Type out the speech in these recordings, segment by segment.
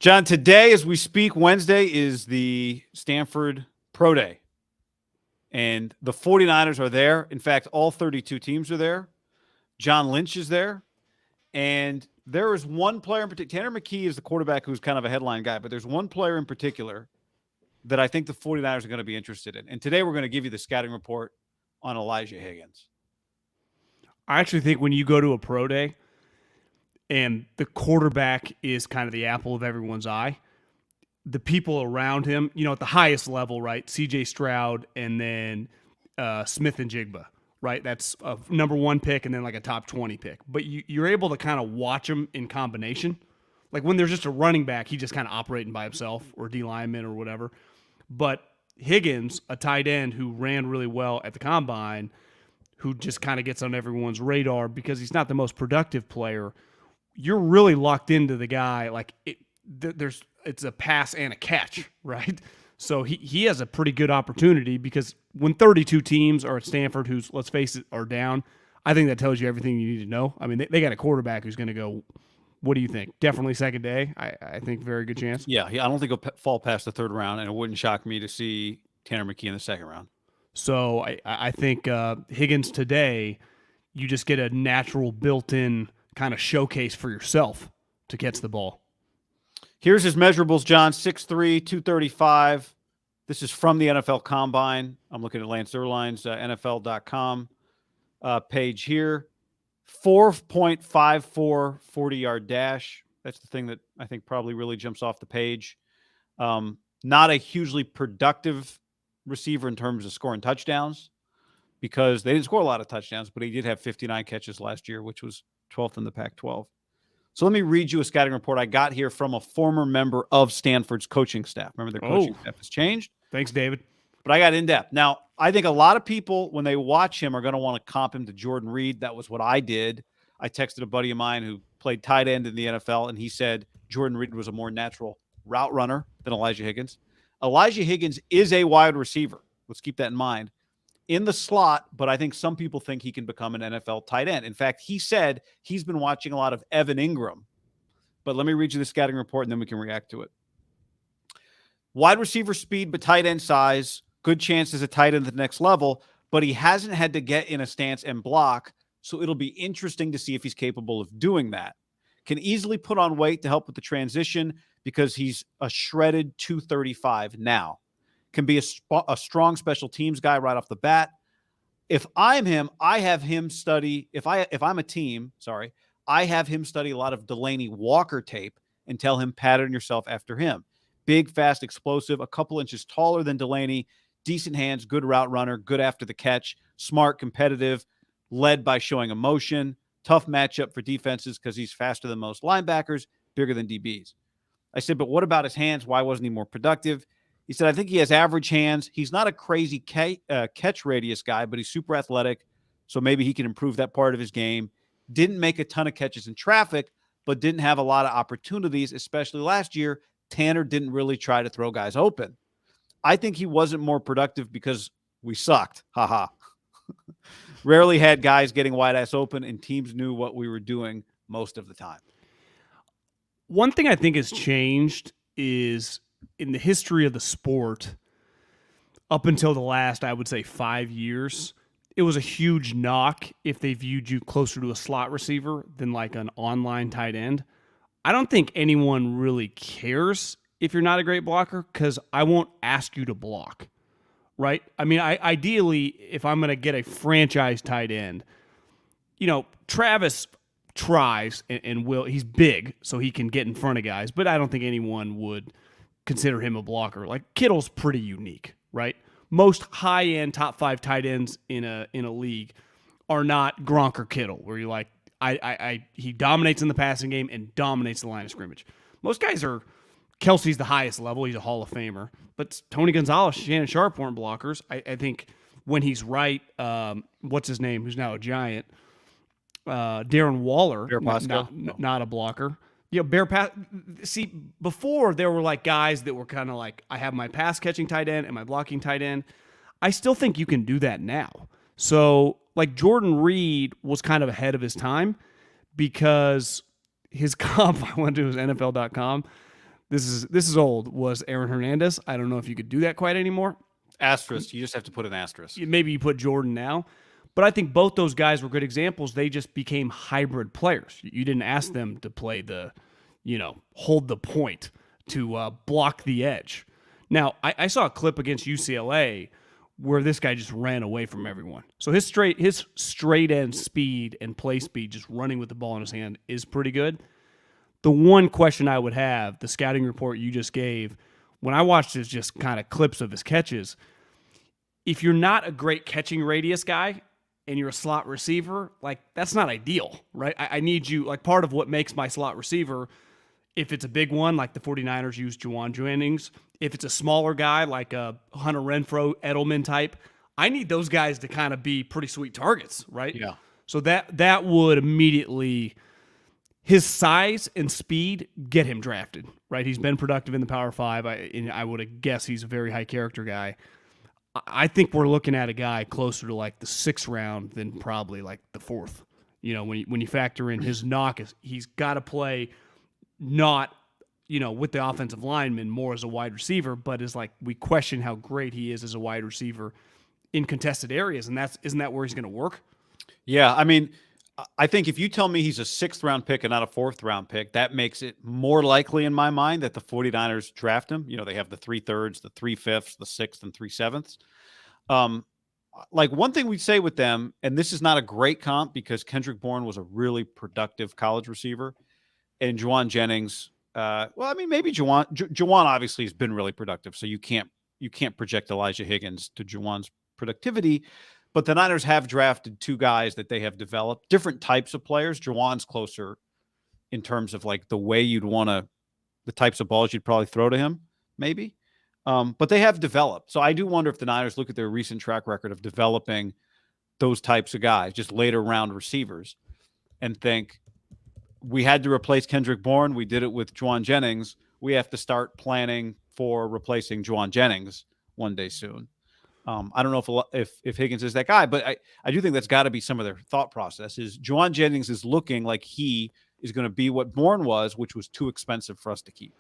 John, today as we speak, Wednesday, is the Stanford Pro Day. And the 49ers are there. In fact, all 32 teams are there. John Lynch is there. And there is one player in particular. Tanner McKee is the quarterback who's kind of a headline guy, but there's one player in particular that I think the 49ers are going to be interested in. And today we're going to give you the scouting report on Elijah Higgins. I actually think when you go to a pro day and the quarterback is kind of the apple of everyone's eye, the people around him, at the highest level, right? CJ Stroud and then Smith and Jigba, right? That's a number 1 pick and then like a top 20 pick. But you're able to kind of watch them in combination. Like when there's just a running back, he's just kind of operating by himself, or D lineman or whatever. But Higgins, a tight end who ran really well at the combine, who just kind of gets on everyone's radar because he's not the most productive player, you're really locked into the guy. Like it's a pass and a catch, right? So he has a pretty good opportunity because when 32 teams are at Stanford, who's, let's face it, are down, I think that tells you everything you need to know. I mean, they got a quarterback who's going to go, what do you think? Definitely second day. I think very good chance. Yeah, I don't think he'll fall past the third round, and it wouldn't shock me to see Tanner McKee in the second round. So I think Higgins today, you just get a natural built-in kind of showcase for yourself to catch the ball. Here's his measurables, John. 6'3", 235. This is from the NFL Combine. I'm looking at Lance Zierlein's NFL.com page here. 4.54 40-yard dash. That's the thing that I think probably really jumps off the page. Not a hugely productive receiver in terms of scoring touchdowns because they didn't score a lot of touchdowns, but he did have 59 catches last year, which was 12th in the Pac-12. So let me read you a scouting report I got here from a former member of Stanford's coaching staff. Remember, their coaching staff has changed. Thanks, David. But I got in-depth. Now, I think a lot of people, when they watch him, are going to want to comp him to Jordan Reed. That was what I did. I texted a buddy of mine who played tight end in the NFL, and he said Jordan Reed was a more natural route runner than Elijah Higgins. Elijah Higgins is a wide receiver. Let's keep that in mind. In the slot, but I think some people think he can become an NFL tight end. In fact, he said he's been watching a lot of Evan Ingram. But let me read you the scouting report, and then we can react to it. Wide receiver speed, but tight end size. Good chance as a tight end at the next level, but he hasn't had to get in a stance and block, so it'll be interesting to see if he's capable of doing that. Can easily put on weight to help with the transition because he's a shredded 235 now. Can be a strong special teams guy right off the bat. If I'm him, I have him study. If I'm a team, I have him study a lot of Delaney Walker tape and tell him pattern yourself after him. Big, fast, explosive, a couple inches taller than Delaney, decent hands, good route runner, good after the catch, smart, competitive, led by showing emotion, tough matchup for defenses because he's faster than most linebackers, bigger than DBs. I said, but what about his hands? Why wasn't he more productive? He said, I think he has average hands. He's not a crazy catch radius guy, but he's super athletic, so maybe he can improve that part of his game. Didn't make a ton of catches in traffic, but didn't have a lot of opportunities, especially last year. Tanner didn't really try to throw guys open. I think he wasn't more productive because we sucked. Ha. Rarely had guys getting wide ass open, and teams knew what we were doing most of the time. One thing I think has changed is in the history of the sport, up until the last, I would say, 5 years, it was a huge knock if they viewed you closer to a slot receiver than like an online tight end. I don't think anyone really cares if you're not a great blocker because I won't ask you to block, right? I mean, ideally, if I'm going to get a franchise tight end, Travis tries and will. He's big, so he can get in front of guys, but I don't think anyone would consider him a blocker. Like Kittle's pretty unique, right? Most high-end top 5 tight ends in a league are not Gronk or Kittle, where you're like, he dominates in the passing game and dominates the line of scrimmage. Most guys are, Kelsey's the highest level. He's a Hall of Famer. But Tony Gonzalez, Shannon Sharp weren't blockers. I think when he's right, what's his name, who's now a Giant, Darren Waller, not a blocker. See, before there were like guys that were kind of like, I have my pass catching tight end and my blocking tight end. I still think you can do that now. So like Jordan Reed was kind of ahead of his time because his comp, I went to his NFL.com, this is old, was Aaron Hernandez. I don't know if you could do that quite anymore. Asterisk. You just have to put an asterisk. Maybe you put Jordan now. But I think both those guys were good examples. They just became hybrid players. You didn't ask them to play hold the point, to block the edge. Now, I saw a clip against UCLA where this guy just ran away from everyone. So his straight end speed and play speed, just running with the ball in his hand, is pretty good. The one question I would have, the scouting report you just gave, when I watched his just kind of clips of his catches, if you're not a great catching radius guy and you're a slot receiver, like, that's not ideal, right? I need you, like, part of what makes my slot receiver, if it's a big one, like the 49ers use Juwan Jennings, if it's a smaller guy, like a Hunter Renfrow, Edelman type, I need those guys to kind of be pretty sweet targets, right? Yeah. So that would immediately, his size and speed get him drafted, right? He's been productive in the Power 5. I would guess he's a very high character guy. I think we're looking at a guy closer to like the 6th round than probably like the 4th. When you factor in his knock, he's got to play not, with the offensive lineman more as a wide receiver, but is like, we question how great he is as a wide receiver in contested areas, and isn't that where he's going to work? Yeah, I mean, I think if you tell me he's a 6th round pick and not a 4th round pick, that makes it more likely in my mind that the 49ers draft him. They have the 3/3, the 3/5, the 6th, and 3/7. Like, one thing we say with them, and this is not a great comp because Kendrick Bourne was a really productive college receiver, and Juwan Jennings, maybe Juwan obviously has been really productive, so you can't project Elijah Higgins to Juwan's productivity. But the Niners have drafted 2 guys that they have developed, different types of players. Juwan's closer in terms of like the way you'd want to, the types of balls you'd probably throw to him, maybe. But they have developed. So I do wonder if the Niners look at their recent track record of developing those types of guys, just later round receivers, and think, we had to replace Kendrick Bourne. We did it with Juwan Jennings. We have to start planning for replacing Juwan Jennings one day soon. I don't know if Higgins is that guy, but I do think that's got to be some of their thought process. Is Juwan Jennings is looking like he is going to be what Bourne was, which was too expensive for us to keep.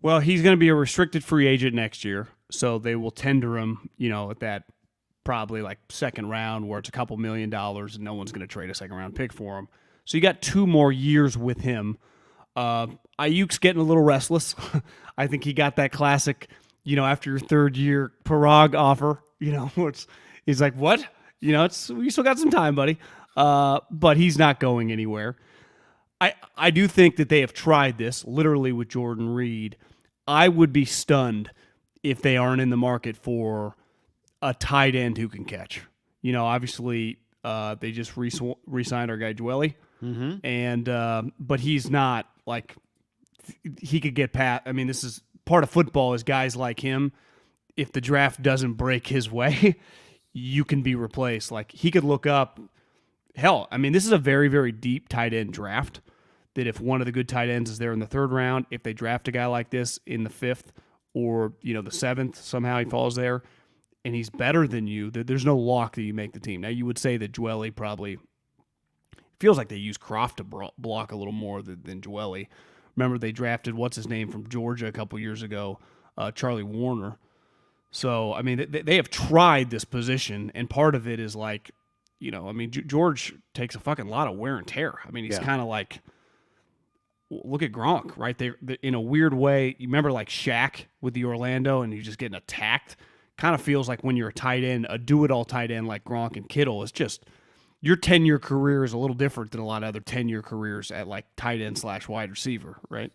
Well, he's going to be a restricted free agent next year, so they will tender him, at that probably like 2nd round where it's a couple $1 million and no one's going to trade a 2nd round pick for him. So you got 2 more years with him. Ayuk's getting a little restless. I think he got that classic, after your 3rd year Parag offer, he's like, what? We still got some time, buddy. But he's not going anywhere. I do think that they have tried this literally with Jordan Reed. I would be stunned if they aren't in the market for a tight end who can catch. Obviously they just re-signed our guy Dwelly. Mm-hmm. And but he's not like, he could get past. I mean, this is part of football, is guys like him, if the draft doesn't break his way, you can be replaced. Like, he could look up, hell, I mean, this is a very, very deep tight end draft, that if one of the good tight ends is there in the 3rd round, if they draft a guy like this in the 5th or, the 7th, somehow he falls there and he's better than you, there's no lock that you make the team. Now, you would say that Dwelly probably, feels like they use Croft to block a little more than Dwelly. Remember, they drafted, what's his name, from Georgia a couple years ago, Charlie Warner. So, I mean, they have tried this position, and part of it is like, George takes a fucking lot of wear and tear. I mean, he's kind of like, look at Gronk, right? They in a weird way, you remember like Shaq with the Orlando, and you're just getting attacked? Kind of feels like when you're a tight end, a do-it-all tight end like Gronk and Kittle, it's just, your 10-year career is a little different than a lot of other 10-year careers at like tight end / wide receiver, right?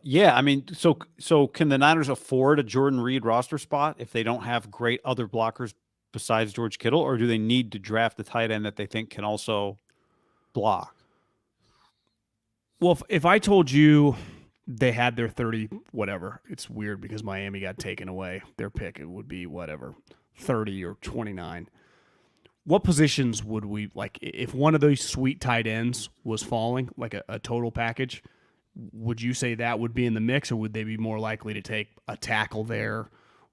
Yeah. I mean, so can the Niners afford a Jordan Reed roster spot if they don't have great other blockers besides George Kittle, or do they need to draft a tight end that they think can also block? Well, if I told you they had their 30, whatever, it's weird because Miami got taken away. Their pick, it would be whatever, 30 or 29. What positions would we, like, if one of those sweet tight ends was falling, like a total package, would you say that would be in the mix, or would they be more likely to take a tackle there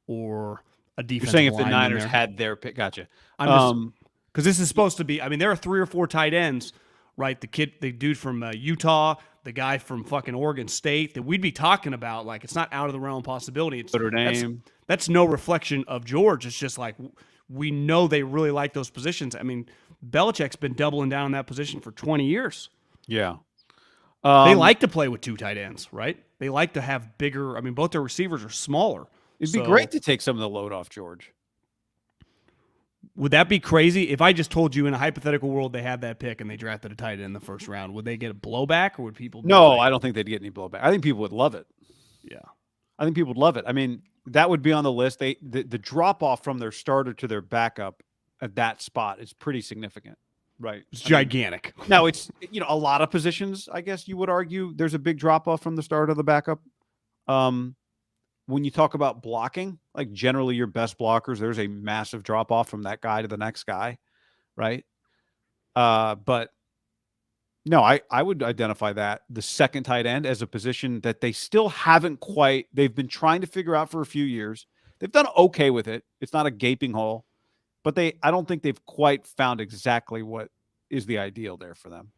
or a defensive line? You're saying if the Niners had their pick, gotcha. Because this is supposed to be, I mean, there are 3 or 4 tight ends, right? The dude from Utah, the guy from fucking Oregon State that we'd be talking about. Like, it's not out of the realm of possibility. It's Notre Dame. That's no reflection of George. It's just like we know they really like those positions. I mean, Belichick's been doubling down on that position for 20 years. Yeah. They like to play with 2 tight ends, right? They like to have bigger. I mean, both their receivers are smaller. It'd be great to take some of the load off George. Would that be crazy if I just told you in a hypothetical world they had that pick and they drafted a tight end in the first round? Would they get a blowback, or would people? No, I don't think they'd get any blowback. I think people would love it. Yeah, I think people would love it. I mean, that would be on the list. The drop off from their starter to their backup at that spot is pretty significant, right? It's gigantic. Now it's a lot of positions. I guess you would argue there's a big drop off from the starter to the backup. When you talk about blocking, like generally your best blockers, there's a massive drop off from that guy to the next guy, right? But no, I would identify that the second tight end as a position that they still haven't quite. They've been trying to figure out for a few years. They've done okay with it. It's not a gaping hole, but I don't think they've quite found exactly what is the ideal there for them.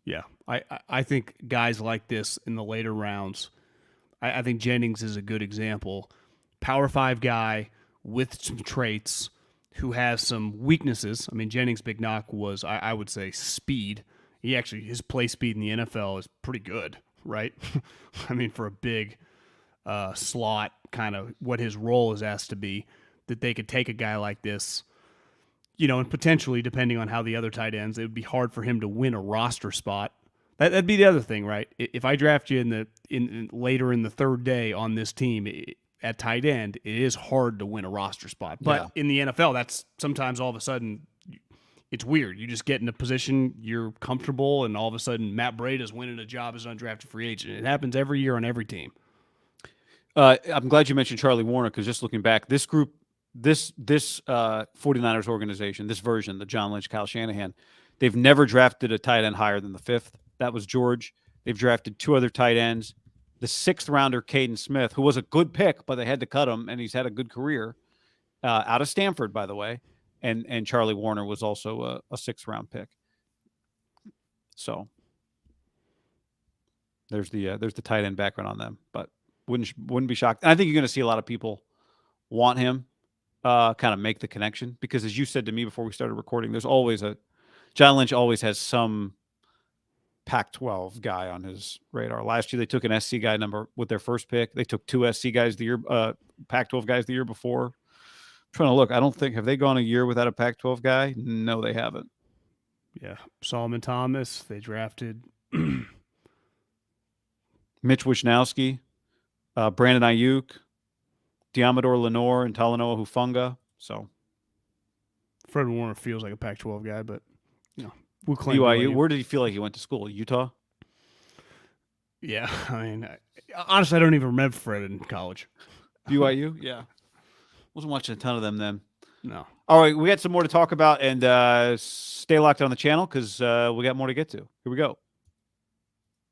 Yeah, I think guys like this in the later rounds. I think Jennings is a good example. Power 5 guy with some traits who has some weaknesses. I mean, Jennings' big knock was, I would say, speed. His play speed in the NFL is pretty good, right? I mean, for a big slot, kind of what his role is asked to be, that they could take a guy like this, and potentially, depending on how the other tight ends, it would be hard for him to win a roster spot. That'd be the other thing, right? If I draft you in later in the third day on this team at tight end, it is hard to win a roster spot. But in the NFL, that's sometimes all of a sudden it's weird. You just get in a position, you're comfortable, and all of a sudden Matt Breida's winning a job as an undrafted free agent. It happens every year on every team. I'm glad you mentioned Charlie Warner, because just looking back, this group, this 49ers organization, this version, the John Lynch, Kyle Shanahan, they've never drafted a tight end higher than the 5th. That was George. They've drafted 2 other tight ends. The 6th rounder, Caden Smith, who was a good pick, but they had to cut him, and he's had a good career out of Stanford, by the way. And Charlie Warner was also a 6th round pick. So there's the tight end background on them, but wouldn't be shocked. And I think you're going to see a lot of people want him, kind of make the connection, because as you said to me before we started recording, there's always John Lynch always has some Pac-12 guy on his radar. Last year, they took an SC guy with their first pick. They took 2 SC guys the year, Pac-12 guys the year before. I'm trying to look. I don't think, have they gone a year without a Pac-12 guy? No, they haven't. Yeah. Solomon Thomas, they drafted. Mitch Wisnowski, Brandon Ayuk, Diamador Lenore, and Talanoa Hufanga. So Fred Warner feels like a Pac-12 guy, but we'll claim BYU. Where did he feel like he went to school? Utah? Yeah. I mean, honestly, I don't even remember Fred in college. BYU? Yeah. Wasn't watching a ton of them then. No. All right. We got some more to talk about, and stay locked on the channel because we got more to get to. Here we go.